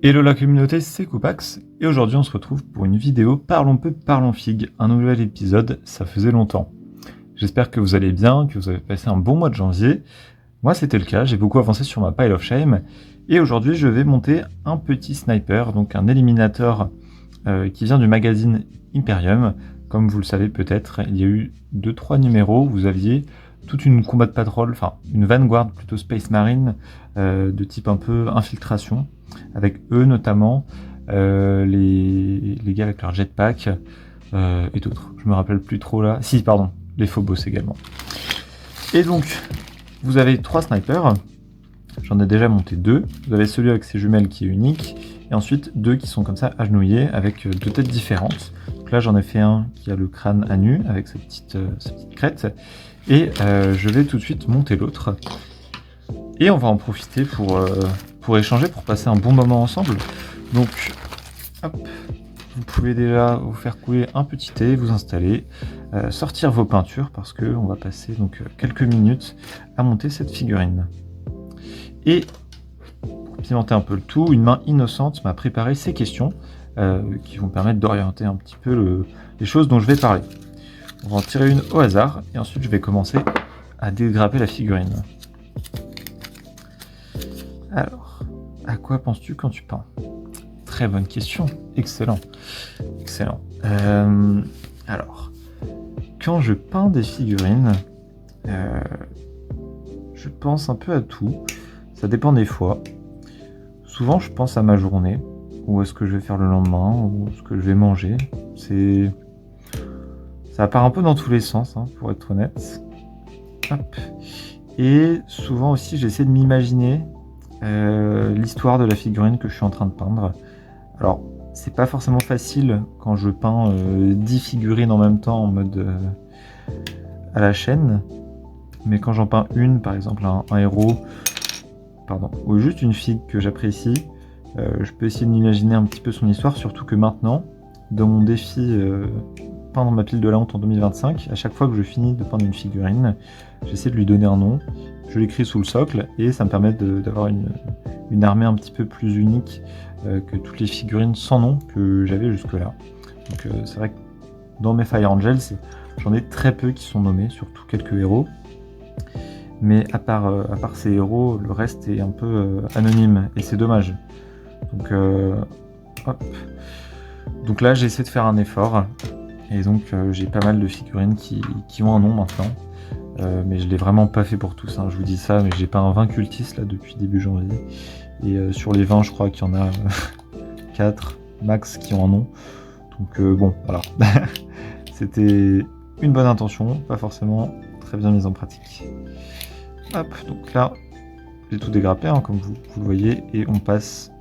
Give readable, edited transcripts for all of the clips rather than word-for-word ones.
Hello la communauté, c'est Koupax, et aujourd'hui on se retrouve pour une vidéo Parlons peu, parlons figue, un nouvel épisode, ça faisait longtemps. J'espère que vous allez bien, que vous avez passé un bon mois de janvier. Moi c'était le cas, j'ai beaucoup avancé sur ma pile of shame, et aujourd'hui je vais monter un petit sniper, donc un éliminateur qui vient du magazine Imperium. Comme vous le savez peut-être, il y a eu 2-3 numéros où vous aviez toute une combat de patrol, enfin une vanguard plutôt Space Marine, de type un peu infiltration, avec eux notamment, les gars avec leur jetpack, et d'autres. Je me rappelle plus trop là. Si, pardon, les Phobos également. Et donc, vous avez 3 snipers. J'en ai déjà monté 2. Vous avez celui avec ses jumelles qui est unique. Et ensuite 2 qui sont comme ça agenouillés avec 2 têtes différentes. Donc là j'en ai fait un qui a le crâne à nu avec sa petite crête. Et je vais tout de suite monter l'autre. Et on va en profiter pour échanger, pour passer un bon moment ensemble. Donc, hop, vous pouvez déjà vous faire couler un petit thé, vous installer, sortir vos peintures parce qu'on va passer donc quelques minutes à monter cette figurine. Et pour pimenter un peu le tout, une main innocente m'a préparé ces questions qui vont permettre d'orienter un petit peu les choses dont je vais parler. On va en tirer une au hasard et ensuite je vais commencer à dégrapper la figurine. Alors, à quoi penses-tu quand tu peins? Très bonne question, excellent. Excellent. Alors, quand je peins des figurines, je pense un peu à tout. Ça dépend des fois. Souvent, je pense à ma journée, ou à ce que je vais faire le lendemain, ou ce que je vais manger. Ça part un peu dans tous les sens, hein, pour être honnête. Hop. Et souvent aussi, j'essaie de m'imaginer l'histoire de la figurine que je suis en train de peindre. Alors, c'est pas forcément facile quand je peins 10 figurines en même temps en mode à la chaîne, mais quand j'en peins une, par exemple un héros, ou juste une figue que j'apprécie, je peux essayer de m'imaginer un petit peu son histoire, surtout que maintenant, dans mon défi peindre ma pile de la honte en 2025, à chaque fois que je finis de peindre une figurine, j'essaie de lui donner un nom, je l'écris sous le socle, et ça me permet d'avoir une armée un petit peu plus unique que toutes les figurines sans nom que j'avais jusque-là. Donc c'est vrai que dans mes Fire Angels, j'en ai très peu qui sont nommés, surtout quelques héros. Mais à part ces héros, le reste est un peu anonyme, et c'est dommage. Donc, hop. Donc là, j'ai essayé de faire un effort, et donc j'ai pas mal de figurines qui ont un nom maintenant. Mais je l'ai vraiment pas fait pour tous, hein. Je vous dis ça, mais j'ai peint 20 cultistes là depuis début janvier. Et sur les 20, je crois qu'il y en a 4 max qui ont un nom. Donc bon, voilà. C'était une bonne intention, pas forcément très bien mise en pratique. Hop, donc là, j'ai tout dégrappé, hein, comme vous le voyez, et on passe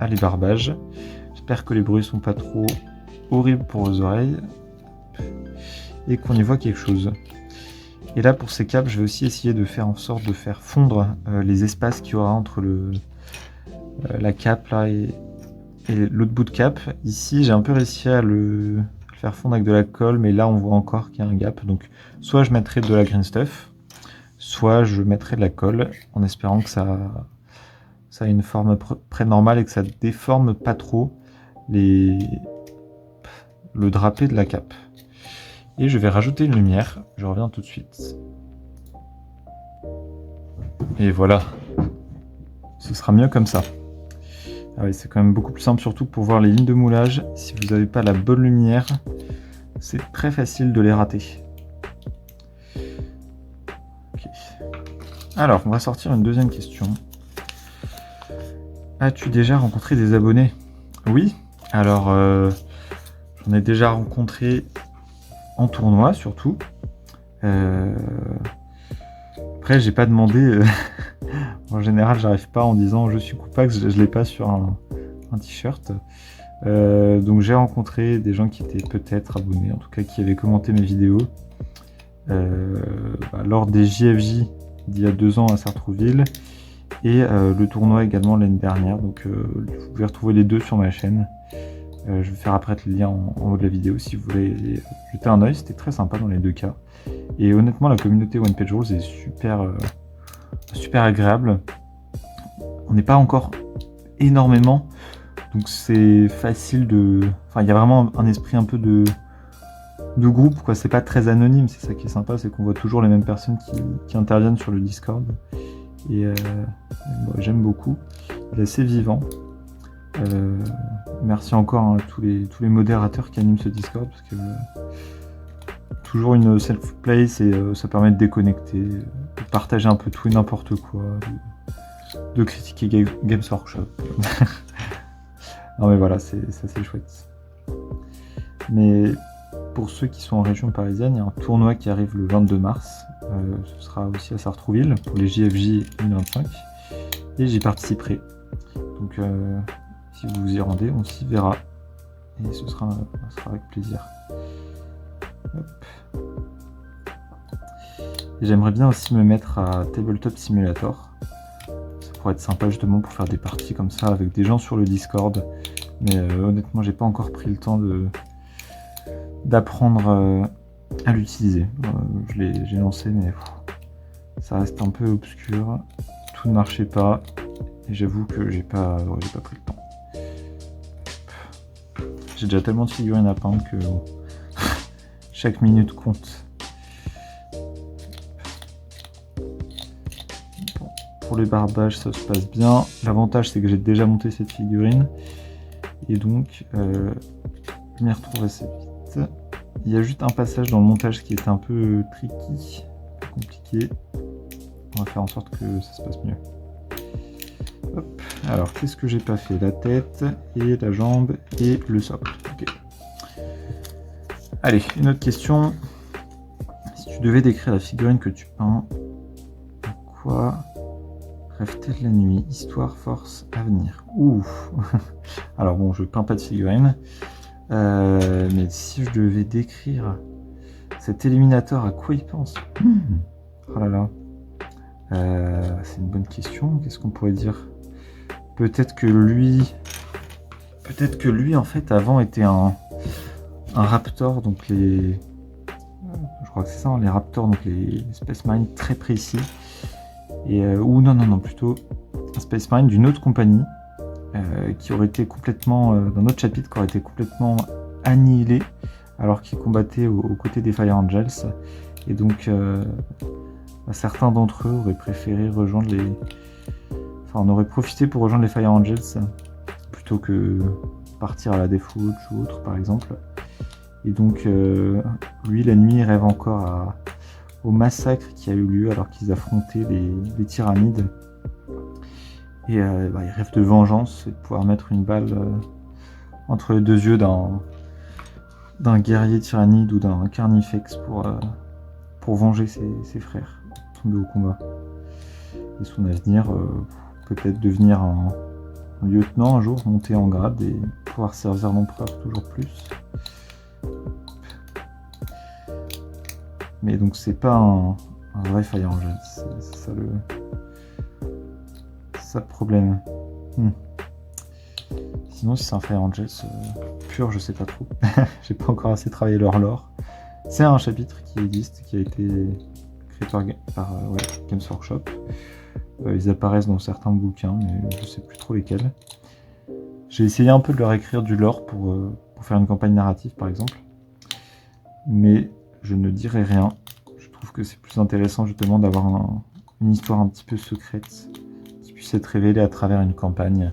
à l'ébarbage. J'espère que les bruits sont pas trop horribles pour vos oreilles. Et qu'on y voit quelque chose. Et là, pour ces capes, je vais aussi essayer de faire en sorte de faire fondre les espaces qu'il y aura entre la cape là et l'autre bout de cape. Ici, j'ai un peu réussi à le faire fondre avec de la colle, mais là, on voit encore qu'il y a un gap. Donc, soit je mettrai de la green stuff, soit je mettrai de la colle, en espérant que ça a une forme près normale et que ça déforme pas trop le drapé de la cape. Et je vais rajouter une lumière, je reviens tout de suite. Et voilà, ce sera mieux comme ça. Ah oui, c'est quand même beaucoup plus simple, surtout pour voir les lignes de moulage. Si vous n'avez pas la bonne lumière, c'est très facile de les rater. Okay. Alors, on va sortir une deuxième question. As-tu déjà rencontré des abonnés? Oui, alors j'en ai déjà rencontré en tournoi surtout. Après, j'ai pas demandé. En général, j'arrive pas en disant je suis Koupax, je l'ai pas sur un t-shirt. Donc j'ai rencontré des gens qui étaient peut-être abonnés, en tout cas qui avaient commenté mes vidéos lors des JFJ d'il y a 2 ans à Sartrouville et le tournoi également l'année dernière. Donc vous pouvez retrouver les deux sur ma chaîne. Je vais faire apparaître le lien en haut de la vidéo si vous voulez jeter un oeil. C'était très sympa dans les deux cas. Et honnêtement, la communauté One Page Rules est super agréable. On n'est pas encore énormément, Donc c'est facile de... Enfin, il y a vraiment un esprit un peu de groupe, quoi. C'est pas très anonyme, c'est ça qui est sympa, c'est qu'on voit toujours les mêmes personnes qui interviennent sur le Discord. Et j'aime beaucoup. Il est assez vivant. Merci encore à tous les modérateurs qui animent ce Discord, parce que toujours une self-place et ça permet de déconnecter, de partager un peu tout et n'importe quoi, de critiquer Games Workshop. Non mais voilà, c'est assez chouette. Mais pour ceux qui sont en région parisienne, il y a un tournoi qui arrive le 22 mars. Ce sera aussi à Sartrouville pour les JFJ 2025. Et j'y participerai. Donc si vous vous y rendez, on s'y verra. Et ce sera avec plaisir. Hop. Et j'aimerais bien aussi me mettre à Tabletop Simulator. Ça pourrait être sympa justement pour faire des parties comme ça avec des gens sur le Discord. Mais honnêtement, j'ai pas encore pris le temps d'apprendre à l'utiliser. J'ai lancé, mais ça reste un peu obscur. Tout ne marchait pas. Et j'avoue que j'ai pas pris le temps. J'ai déjà tellement de figurines à peindre que chaque minute compte. Bon, pour les barbages, ça se passe bien. L'avantage, c'est que j'ai déjà monté cette figurine. Et donc, je m'y retrouve assez vite. Il y a juste un passage dans le montage qui est un peu tricky, compliqué. On va faire en sorte que ça se passe mieux. Hop. Alors, qu'est-ce que j'ai pas fait? La tête et la jambe et le socle. Okay. Allez, une autre question. Si tu devais décrire la figurine que tu peins, à quoi rêve-t-elle la nuit? Histoire, force, avenir. Ouh. Alors bon, je peins pas de figurine. Mais si je devais décrire cet éliminateur, à quoi il pense? Oh là là. C'est une bonne question. Qu'est-ce qu'on pourrait dire? Peut-être que lui, en fait, avant était un raptor, donc je crois que c'est ça, hein, les raptors, donc les Space Marines très précis. Et, ou non, plutôt un Space Marine d'une autre compagnie, qui aurait été complètement, d'un autre chapitre, qui aurait été complètement annihilé, alors qu'il combattait aux côtés des Fire Angels. Et donc, certains d'entre eux auraient préféré rejoindre Enfin, on aurait profité pour rejoindre les Fire Angels, plutôt que partir à la Deathwatch ou autre, par exemple. Et donc, lui, la nuit, il rêve encore au massacre qui a eu lieu alors qu'ils affrontaient les tyrannides. Et il rêve de vengeance et de pouvoir mettre une balle entre les deux yeux d'un guerrier tyrannide ou d'un carnifex pour venger ses frères tombés au combat. Et son avenir, peut-être devenir un lieutenant un jour, monter en grade et pouvoir servir l'empereur toujours plus. Mais donc c'est pas un vrai Fire Angel, c'est ça le problème. Sinon si c'est un Fire Angel pur, je sais pas trop. J'ai pas encore assez travaillé leur lore. C'est un chapitre qui existe, qui a été créé par Games Workshop. Ils apparaissent dans certains bouquins, mais je sais plus trop lesquels. J'ai essayé un peu de leur écrire du lore pour faire une campagne narrative par exemple. Mais je ne dirai rien. Je trouve que c'est plus intéressant justement d'avoir une histoire un petit peu secrète qui puisse être révélée à travers une campagne.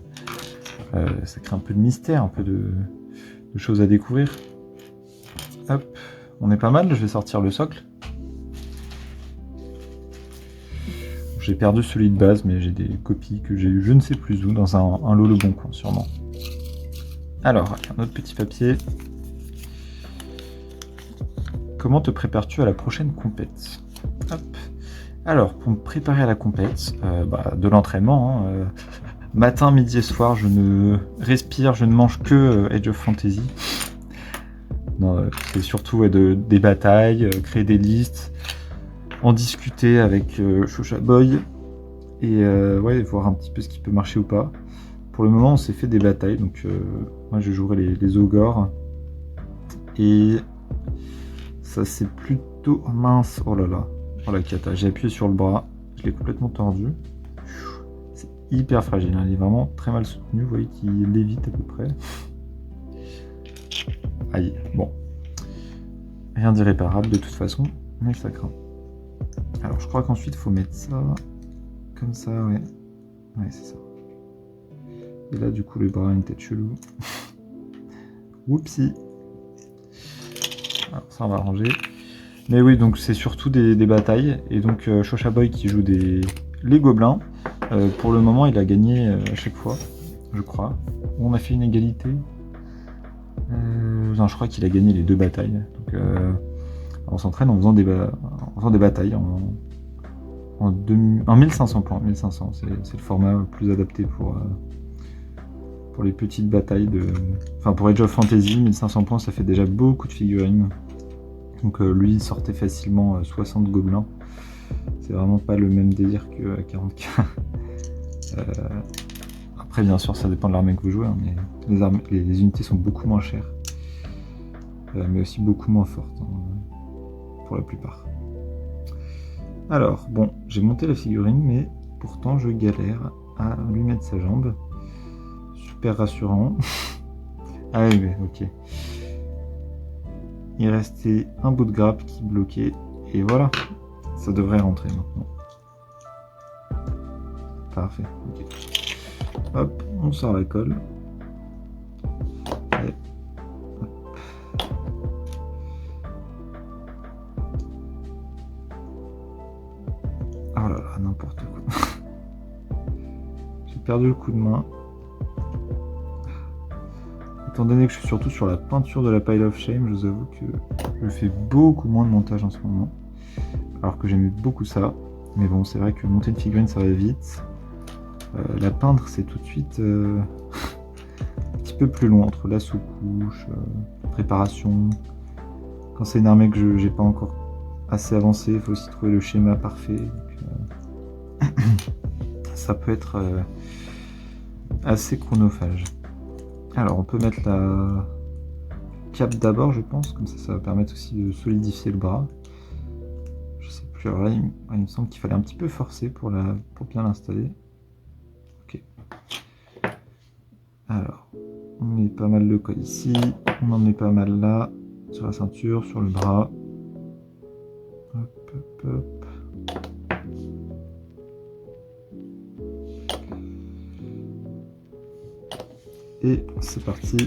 Ça crée un peu de mystère, un peu de choses à découvrir. Hop, on est pas mal, je vais sortir le socle. J'ai perdu celui de base, mais j'ai des copies que j'ai eu je ne sais plus où, dans un lot Le Bon Coin sûrement. Alors, un autre petit papier. Comment te prépares-tu à la prochaine compète? Hop. Alors, pour me préparer à la compète, de l'entraînement. Matin, midi et soir, je ne respire, je ne mange que Age of Fantasy. Non, c'est surtout des batailles, créer des listes, en discuter avec Shosha Boy et voir un petit peu ce qui peut marcher ou pas. Pour le moment, on s'est fait des batailles, donc moi je jouerai les ogres et ça c'est plutôt mince. Oh là là, oh la cata, j'ai appuyé sur le bras, je l'ai complètement tordu. C'est hyper fragile, hein. Il est vraiment très mal soutenu, vous voyez qu'il lévite à peu près. Aïe, bon. Rien d'irréparable de toute façon, mais ça craint. Alors je crois qu'ensuite il faut mettre ça comme ça, ouais. Ouais, c'est ça. Et là du coup le bras a une tête chelou. Whoopsie. Alors ça on va ranger. Mais oui, donc c'est surtout des batailles. Et donc Shosha Boy qui joue les gobelins. Pour le moment il a gagné à chaque fois, je crois. On a fait une égalité. Non, je crois qu'il a gagné les 2 batailles. Donc on s'entraîne en faisant des batailles en 1500 points. 1500, c'est le format le plus adapté pour les petites batailles Enfin pour Age of Fantasy, 1500 points ça fait déjà beaucoup de figurines. Donc lui il sortait facilement 60 gobelins. C'est vraiment pas le même délire que 40k. Après bien sûr ça dépend de l'armée que vous jouez, hein, mais les unités sont beaucoup moins chères. Mais aussi beaucoup moins fortes, hein, pour la plupart. Alors bon, j'ai monté la figurine, mais pourtant je galère à lui mettre sa jambe. Super rassurant. Ah oui, mais ok. Il restait un bout de grappe qui bloquait, et voilà, ça devrait rentrer maintenant. Parfait, ok. Hop, on sort la colle. Et hop. Oh là là, n'importe quoi. J'ai perdu le coup de main. Étant donné que je suis surtout sur la peinture de la Pile of Shame, je vous avoue que je fais beaucoup moins de montage en ce moment. Alors que j'aimais beaucoup ça. Mais bon, c'est vrai que monter une figurine, ça va vite. La peindre, c'est tout de suite un petit peu plus long, entre la sous-couche, préparation. Quand c'est une armée que j'ai pas encore assez avancé, il faut aussi trouver le schéma parfait. Donc, ça peut être assez chronophage. Alors on peut mettre la cape d'abord, je pense, comme ça va permettre aussi de solidifier le bras. Je sais plus, alors là il me semble qu'il fallait un petit peu forcer pour bien l'installer. Ok. Alors, on met pas mal de colle ici, on en met pas mal là, sur la ceinture, sur le bras. Hop, hop, hop. Et c'est parti.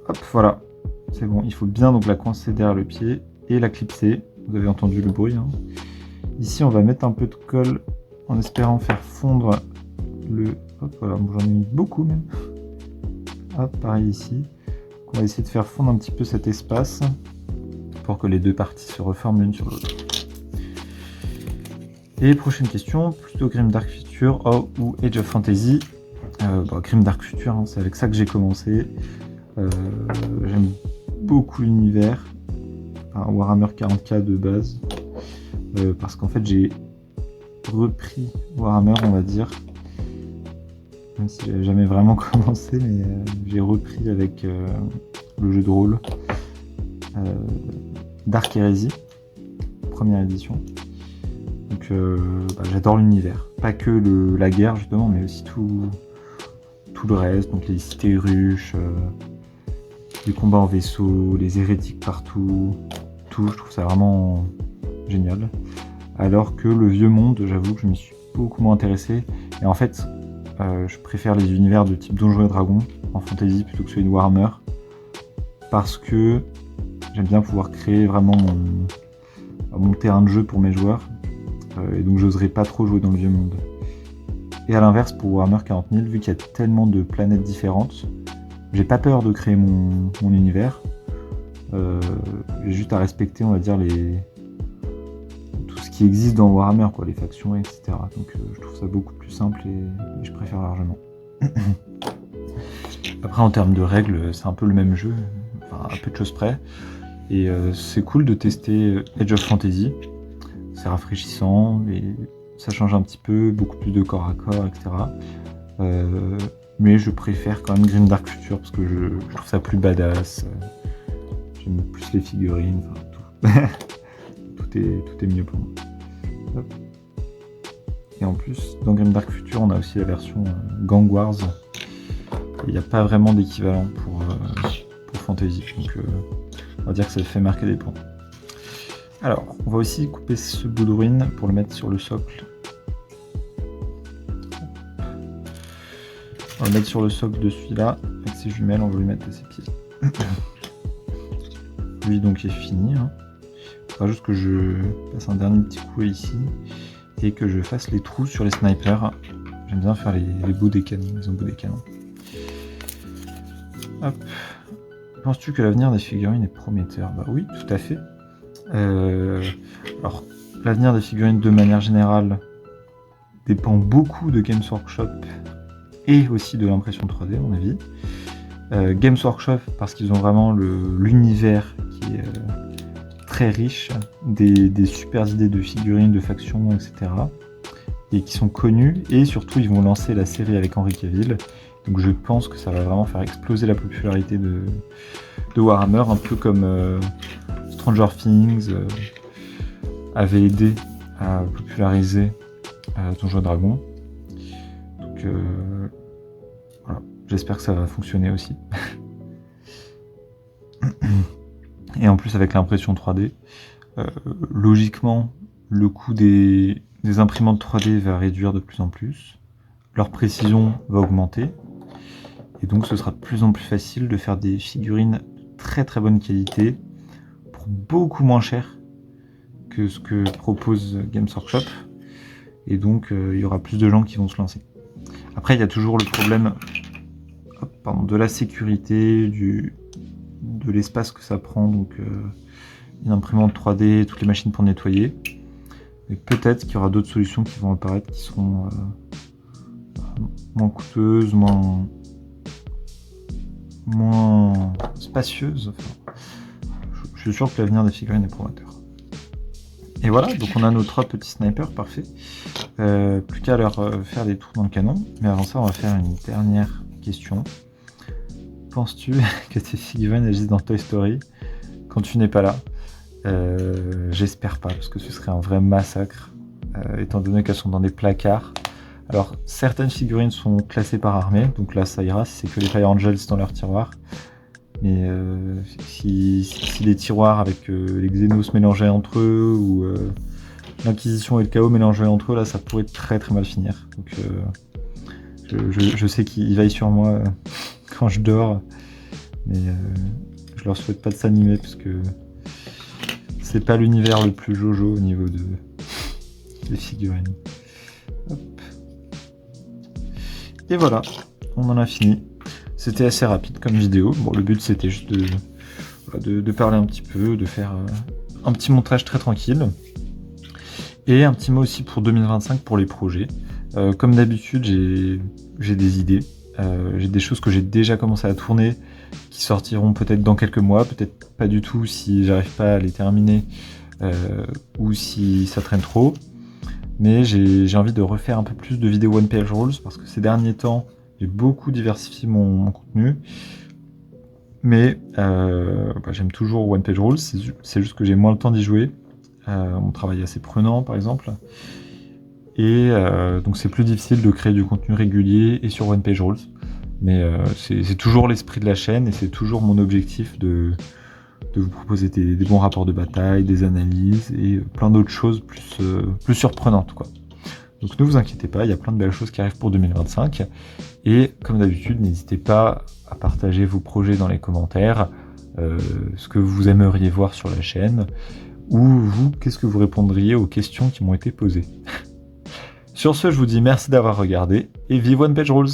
Hop, voilà. C'est bon, il faut bien donc la coincer derrière le pied et la clipser. Vous avez entendu le bruit, hein. Ici, on va mettre un peu de colle en espérant faire fondre le... Hop, voilà, j'en ai mis beaucoup même. Hop, pareil ici. On va essayer de faire fondre un petit peu cet espace pour que les 2 parties se reforment l'une sur l'autre. Et prochaine question, plutôt Grimdark Future ou Age of Fantasy. Grimdark Future, hein, c'est avec ça que j'ai commencé. J'aime beaucoup l'univers. Warhammer 40k de base. Parce qu'en fait j'ai repris Warhammer, on va dire. Même si j'avais jamais vraiment commencé, mais j'ai repris avec le jeu de rôle Dark Heresy, première édition. Donc j'adore l'univers, pas que la guerre justement, mais aussi tout le reste, donc les cités ruches, les combats en vaisseau, les hérétiques partout, tout, je trouve ça vraiment génial. Alors que le vieux monde, j'avoue que je m'y suis beaucoup moins intéressé, et en fait je préfère les univers de type Donjons et Dragons en fantasy plutôt que celui de Warhammer, parce que j'aime bien pouvoir créer vraiment mon terrain de jeu pour mes joueurs. Et donc j'oserais pas trop jouer dans le vieux monde. Et à l'inverse, pour Warhammer 40 000, vu qu'il y a tellement de planètes différentes, j'ai pas peur de créer mon univers. J'ai juste à respecter, on va dire, tout ce qui existe dans Warhammer, quoi, les factions, etc. Donc je trouve ça beaucoup plus simple et je préfère largement. Après, en termes de règles, c'est un peu le même jeu, enfin à peu de choses près. Et c'est cool de tester Age of Fantasy. C'est rafraîchissant, et ça change un petit peu, beaucoup plus de corps à corps, etc. Mais je préfère quand même Grimdark Future parce que je trouve ça plus badass. J'aime plus les figurines, enfin tout. Tout tout est mieux pour moi. Hop. Et en plus, dans Grimdark Future, on a aussi la version Gang Wars. Il n'y a pas vraiment d'équivalent pour Fantasy, donc on va dire que ça fait marquer des points. Alors, on va aussi couper ce bout de ruine pour le mettre sur le socle. On va le mettre sur le socle de celui-là, avec ses jumelles, on va lui mettre à ses pieds. Lui donc est fini. Hein. Il faudra juste que je passe un dernier petit coup ici et que je fasse les trous sur les snipers. J'aime bien faire les bouts des canons, les embouts des canons. Hop. Penses-tu que l'avenir des figurines est prometteur? Bah oui, tout à fait. Alors, l'avenir des figurines de manière générale dépend beaucoup de Games Workshop et aussi de l'impression 3D, à mon avis. Games Workshop parce qu'ils ont vraiment l'univers qui est très riche, des super idées de figurines, de factions, etc. Et qui sont connus, et surtout ils vont lancer la série avec Henry Cavill. Donc je pense que ça va vraiment faire exploser la popularité de Warhammer, un peu comme Stranger Things avait aidé à populariser Donjons et Dragons. Donc voilà, j'espère que ça va fonctionner aussi. Et en plus avec l'impression 3D, logiquement le coût des imprimantes 3D va réduire de plus en plus, leur précision va augmenter, et donc ce sera de plus en plus facile de faire des figurines de très très bonne qualité pour beaucoup moins cher que ce que propose Games Workshop, et donc il y aura plus de gens qui vont se lancer. Après il y a toujours le problème de la sécurité, de l'espace que ça prend, donc une imprimante 3D, toutes les machines pour nettoyer. Mais peut-être qu'il y aura d'autres solutions qui vont apparaître qui seront moins coûteuses, moins spacieuses. Enfin, je suis sûr que l'avenir des figurines est prometteur. Et voilà, donc on a nos 3 petits snipers, parfait. Plus qu'à leur faire des trous dans le canon. Mais avant ça, on va faire une dernière question. Penses-tu que tes figurines agissent dans Toy Story quand tu n'es pas là? J'espère pas, parce que ce serait un vrai massacre, étant donné qu'elles sont dans des placards. Alors, certaines figurines sont classées par armée, donc là ça ira, si c'est que les Fire Angels dans leur tiroir. Mais si les tiroirs avec les Xenos mélangés entre eux, ou l'Inquisition et le Chaos mélangés entre eux, là ça pourrait très très mal finir. Donc je sais qu'ils veillent sur moi quand je dors, mais je leur souhaite pas de s'animer, parce que c'est pas l'univers le plus jojo au niveau des figurines. Hop. Et voilà, on en a fini. C'était assez rapide comme vidéo. Bon, le but c'était juste de parler un petit peu, de faire un petit montage très tranquille. Et un petit mot aussi pour 2025 pour les projets. Comme d'habitude, j'ai des idées. J'ai des choses que j'ai déjà commencé à tourner, qui sortiront peut-être dans quelques mois, peut-être pas du tout si j'arrive pas à les terminer, ou si ça traîne trop. Mais j'ai envie de refaire un peu plus de vidéos One Page Rules, parce que ces derniers temps, j'ai beaucoup diversifié mon contenu. Mais j'aime toujours One Page Rules, c'est juste que j'ai moins le temps d'y jouer. Mon travail est assez prenant, par exemple. Et donc c'est plus difficile de créer du contenu régulier et sur One Page Rules. Mais c'est toujours l'esprit de la chaîne, et c'est toujours mon objectif de vous proposer des bons rapports de bataille, des analyses et plein d'autres choses plus surprenantes, quoi. Donc ne vous inquiétez pas, il y a plein de belles choses qui arrivent pour 2025. Et comme d'habitude, n'hésitez pas à partager vos projets dans les commentaires, ce que vous aimeriez voir sur la chaîne, ou vous, qu'est-ce que vous répondriez aux questions qui m'ont été posées. Sur ce, je vous dis merci d'avoir regardé, et vive One Page Rules!